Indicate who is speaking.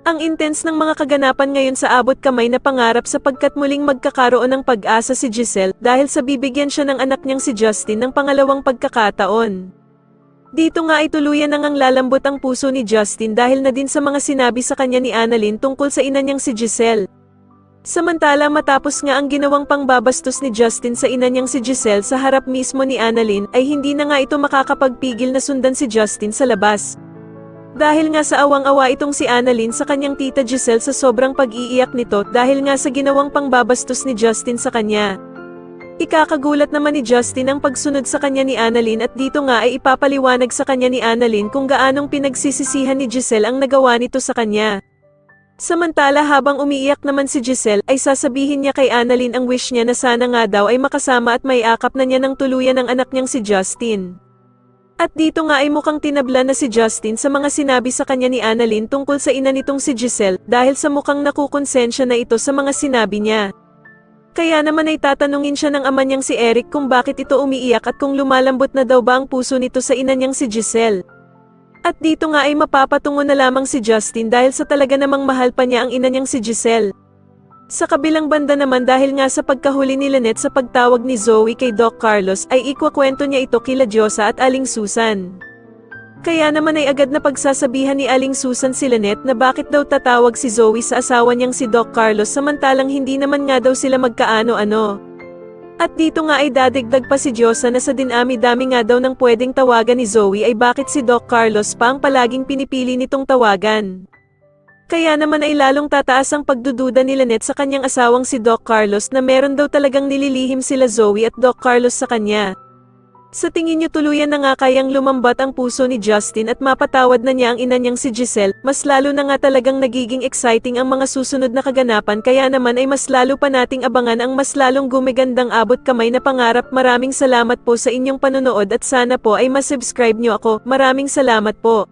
Speaker 1: Ang intense ng mga kaganapan ngayon sa abot kamay na pangarap sapagkat muling magkakaroon ng pag-asa si Giselle dahil sa bibigyan siya ng anak niyang si Justin ng pangalawang pagkakataon. Dito nga ay tuluyan nang lalambot ang puso ni Justin dahil na din sa mga sinabi sa kanya ni Annalyn tungkol sa ina niyang si Giselle. Samantala matapos nga ang ginawang pangbabastos ni Justin sa ina niyang si Giselle sa harap mismo ni Annalyn ay hindi na nga ito makakapagpigil na sundan si Justin sa labas. Dahil nga sa awang-awa itong si Annalyn sa kanyang tita Giselle sa sobrang pag-iiyak nito dahil nga sa ginawang pangbabastos ni Justin sa kanya. Ikakagulat naman ni Justin ang pagsunod sa kanya ni Annalyn at dito nga ay ipapaliwanag sa kanya ni Annalyn kung gaanong pinagsisisihan ni Giselle ang nagawa nito sa kanya. Samantala habang umiiyak naman si Giselle ay sasabihin niya kay Annalyn ang wish niya na sana nga daw ay makasama at may akap na niya ng tuluyan ng anak niyang si Justin. At dito nga ay mukhang tinabla na si Justin sa mga sinabi sa kanya ni Annalyn tungkol sa ina nitong si Giselle dahil sa mukhang nakukonsensya na ito sa mga sinabi niya. Kaya naman ay tatanungin siya ng ama niyang si Eric kung bakit ito umiiyak at kung lumalambot na daw ba ang puso nito sa ina niyang si Giselle. At dito nga ay mapapatungo na lamang si Justin dahil sa talaga namang mahal pa niya ang ina niyang si Giselle. Sa kabilang banda naman dahil nga sa pagkahuli ni Lynette sa pagtawag ni Zoe kay Doc Carlos ay ikwakwento niya ito kila Diyosa at Aling Susan. Kaya naman ay agad na pagsasabihan ni Aling Susan si Lynette na bakit daw tatawag si Zoe sa asawa niyang si Doc Carlos samantalang hindi naman nga daw sila magkaano-ano. At dito nga ay dadagdag pa si Diyosa na sa dinami-dami nga daw ng pwedeng tawagan ni Zoe ay bakit si Doc Carlos pa ang palaging pinipili nitong tawagan. Kaya naman ay lalong tataas ang pagdududa ni Lynette sa kanyang asawang si Doc Carlos na meron daw talagang nililihim sila Zoe at Doc Carlos sa kanya. Sa tingin niyo tuluyan na nga kayang lumambat ang puso ni Justin at mapatawad na niya ang ina niyang si Giselle, mas lalo na nga talagang nagiging exciting ang mga susunod na kaganapan kaya naman ay mas lalo pa nating abangan ang mas lalong gumigandang abot kamay na pangarap. Maraming salamat po sa inyong panonood at sana po ay masubscribe niyo ako. Maraming salamat po.